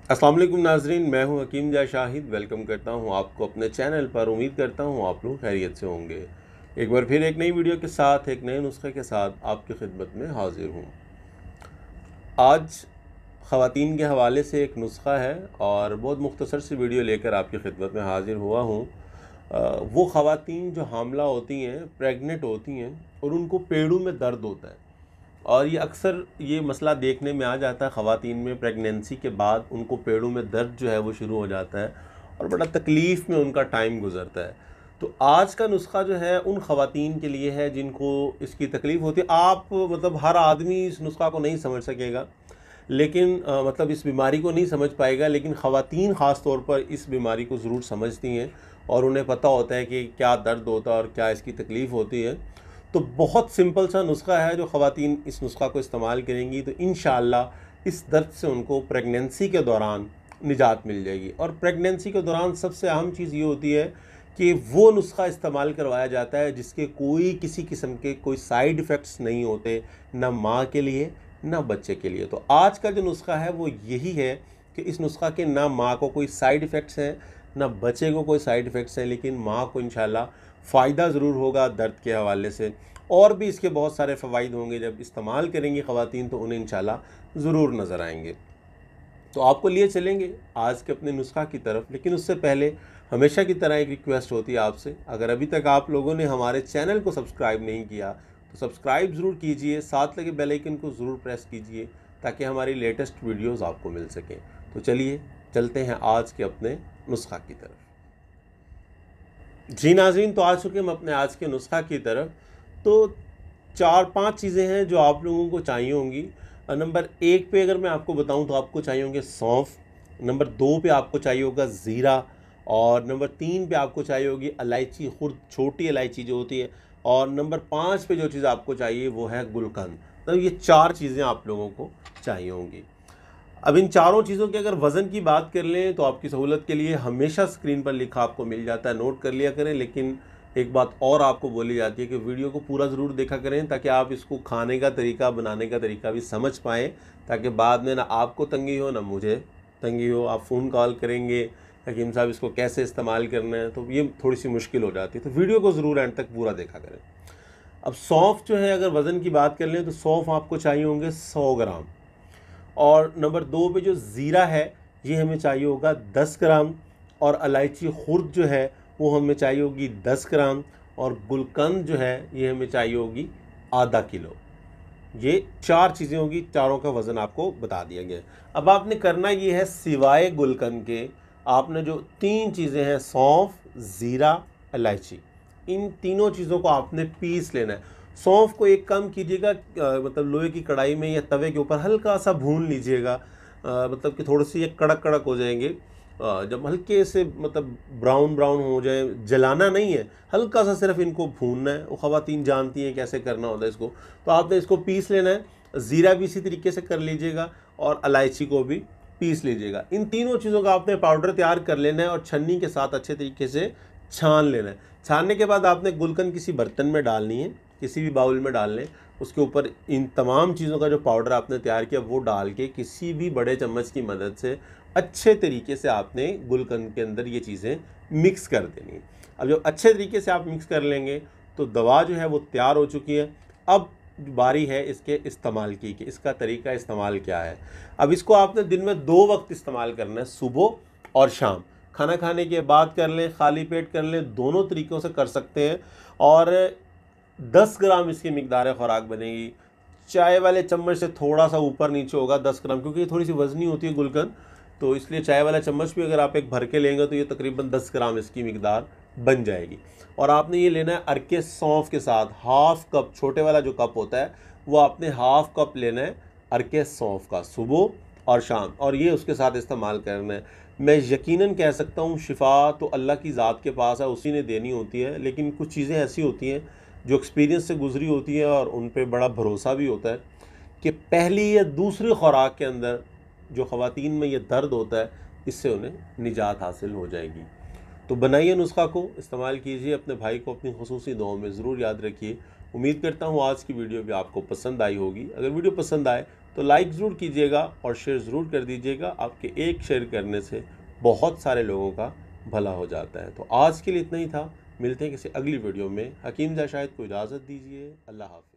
अस्सलाम वालेकुम नाजरीन, मैं हूं हकीम जा शाहिद। वेलकम करता हूं आपको अपने चैनल पर। उम्मीद करता हूं आप लोग खैरियत से होंगे। एक बार फिर एक नई वीडियो के साथ, एक नए नुस्खे के साथ आपकी खिदमत में हाजिर हूं। आज ख़वातीन के हवाले से एक नुस्खा है और बहुत मुख्तसर सी वीडियो लेकर आपकी खिदमत में हाजिर हुआ हूँ। वो ख़वातीन जो हामला होती हैं, प्रेग्नेंट होती हैं और उनको पेड़ों में दर्द होता है, और ये अक्सर ये मसला देखने में आ जाता है ख़वातीन में। प्रेगनेंसी के बाद उनको पेड़ों में दर्द जो है वो शुरू हो जाता है और बड़ा तकलीफ़ में उनका टाइम गुजरता है। तो आज का नुस्खा जो है उन ख़वातीन के लिए है जिनको इसकी तकलीफ़ होती है। आप मतलब हर आदमी इस नुस्खा को नहीं समझ सकेगा, लेकिन मतलब इस बीमारी को नहीं समझ पाएगा, लेकिन ख़वातीन ख़ास तौर पर इस बीमारी को ज़रूर समझती हैं और उन्हें पता होता है कि क्या दर्द होता है और क्या इसकी तकलीफ़ होती है। तो बहुत सिंपल सा नुस्खा है, जो ख़वातीन इस नुस्खा को इस्तेमाल करेंगी तो इंशाअल्लाह इस दर्द से उनको प्रेगनेंसी के दौरान निजात मिल जाएगी। और प्रेगनेंसी के दौरान सबसे अहम चीज़ ये होती है कि वो नुस्खा इस्तेमाल करवाया जाता है जिसके कोई किसी किस्म के कोई साइड इफ़ेक्ट्स नहीं होते, ना माँ के लिए ना बच्चे के लिए। तो आज का जो नुस्खा है वो यही है कि इस नुस्खा के ना माँ को कोई साइड इफ़ेक्ट्स हैं ना बच्चे को कोई साइड इफ़ेक्ट्स हैं, लेकिन माँ को इंशाल्लाह फ़ायदा ज़रूर होगा दर्द के हवाले से। और भी इसके बहुत सारे फ़वाइद होंगे, जब इस्तेमाल करेंगी ख़वातीन तो उन्हें इंशाल्लाह ज़रूर नज़र आएंगे। तो आपको लिए चलेंगे आज के अपने नुस्खा की तरफ, लेकिन उससे पहले हमेशा की तरह एक रिक्वेस्ट होती है आपसे, अगर अभी तक आप लोगों ने हमारे चैनल को सब्सक्राइब नहीं किया तो सब्सक्राइब ज़रूर कीजिए, साथ लगे बेल आइकन को ज़रूर प्रेस कीजिए ताकि हमारी लेटेस्ट वीडियोज़ आपको मिल सकें। तो चलिए चलते हैं आज के अपने नुस्खा की तरफ। जी नाज़रीन, तो आ चुके हम अपने आज के नुस्खा की तरफ। तो 4-5 चीज़ें हैं जो आप लोगों को चाहिए होंगी। नंबर 1 पे अगर मैं आपको बताऊं तो आपको चाहिए होंगे सौंफ। नंबर 2 पे आपको चाहिए होगा ज़ीरा। और नंबर 3 पे आपको चाहिए होगी इलायची खुर्द, छोटी इलायची जो होती है। और नंबर 5 पे जो चीज़ आपको चाहिए वो है गुलकंद। तो ये 4 चीज़ें आप लोगों को चाहिए होंगी। अब इन चारों चीज़ों के अगर वज़न की बात कर लें तो आपकी सहूलत के लिए हमेशा स्क्रीन पर लिखा आपको मिल जाता है, नोट कर लिया करें। लेकिन एक बात और आपको बोली जाती है कि वीडियो को पूरा ज़रूर देखा करें ताकि आप इसको खाने का तरीका, बनाने का तरीका भी समझ पाएँ, ताकि बाद में ना आपको तंगी हो ना मुझे तंगी हो। आप फ़ोन कॉल करेंगे हकीम साहब इसको कैसे इस्तेमाल करना है, तो ये थोड़ी सी मुश्किल हो जाती है। तो वीडियो को ज़रूर एंड तक पूरा देखा करें। अब सौंफ जो है, अगर वज़न की बात कर लें तो सौंफ आपको चाहिए होंगे 100 ग्राम। और नंबर 2 पे जो ज़ीरा है ये हमें चाहिए होगा 10 ग्राम। और इलायची खुर्द जो है वो हमें चाहिए होगी 10 ग्राम। और गुलकंद जो है ये हमें चाहिए होगी आधा किलो। ये 4 चीज़ें होगी, चारों का वज़न आपको बता दिया गया। अब आपने करना ये है, सिवाय गुलकंद के आपने जो 3 चीज़ें हैं सौंफ, ज़ीरा, इलायची, इन तीनों चीज़ों को आपने पीस लेना है। सौंफ को एक काम कीजिएगा, मतलब लोहे की कढ़ाई में या तवे के ऊपर हल्का सा भून लीजिएगा, मतलब कि थोड़ी सी ये कड़क कड़क हो जाएंगे। जब हल्के से मतलब ब्राउन ब्राउन हो जाए, जलाना नहीं है, हल्का सा सिर्फ इनको भूनना है। वो ख़वातीन जानती हैं कैसे करना होता है इसको। तो आपने इसको पीस लेना है। ज़ीरा भी इसी तरीके से कर लीजिएगा और इलायची को भी पीस लीजिएगा। इन तीनों चीज़ों का आपने पाउडर तैयार कर लेना है और छन्नी के साथ अच्छे तरीके से छान लेना है। छानने के बाद आपने गुलकंद किसी बर्तन में डालनी है, किसी भी बाउल में डाल लें। उसके ऊपर इन तमाम चीज़ों का जो पाउडर आपने तैयार किया वो डाल के किसी भी बड़े चम्मच की मदद से अच्छे तरीके से आपने गुलकंद के अंदर ये चीज़ें मिक्स कर देनी। अब जब अच्छे तरीके से आप मिक्स कर लेंगे तो दवा जो है वो तैयार हो चुकी है। अब बारी है इसके इस्तेमाल की कि इसका तरीका इस्तेमाल क्या है। अब इसको आपने दिन में 2 वक्त इस्तेमाल करना है, सुबह और शाम। खाना खाने के बाद कर लें, खाली पेट कर लें, दोनों तरीक़ों से कर सकते हैं। और 10 ग्राम इसकी मिकदार ख़ुराक बनेगी। चाय वाले चम्मच से थोड़ा सा ऊपर नीचे होगा 10 ग्राम, क्योंकि ये थोड़ी सी वज़नी होती है गुलकंद, तो इसलिए चाय वाला चम्मच भी अगर आप एक भर के लेंगे तो ये तकरीबन 10 ग्राम इसकी मिकदार बन जाएगी। और आपने ये लेना है अरके सौंफ के साथ। हाफ़ कप, छोटे वाला जो कप होता है वो आपने हाफ़ कप लेना है अरके सौंफ का, सुबह और शाम, और ये उसके साथ इस्तेमाल करना है। मैं यकीनन कह सकता हूँ शिफा तो अल्लाह की ज़ात के पास है, उसी ने देनी होती है। लेकिन कुछ चीज़ें ऐसी होती हैं जो एक्सपीरियंस से गुजरी होती है और उन पे बड़ा भरोसा भी होता है कि पहली या दूसरी खुराक के अंदर जो ख़वातीन में ये दर्द होता है इससे उन्हें निजात हासिल हो जाएगी। तो बनाइए नुस्खा को, इस्तेमाल कीजिए, अपने भाई को अपनी खुसूसी दुआओं में ज़रूर याद रखिए। उम्मीद करता हूँ आज की वीडियो भी आपको पसंद आई होगी। अगर वीडियो पसंद आए तो लाइक ज़रूर कीजिएगा और शेयर ज़रूर कर दीजिएगा। आपके एक शेयर करने से बहुत सारे लोगों का भला हो जाता है। तो आज के लिए इतना ही था, मिलते हैं किसी अगली वीडियो में। हकीम ज़ा शाहिद को इजाज़त दीजिए। अल्लाह हाफ़िज़।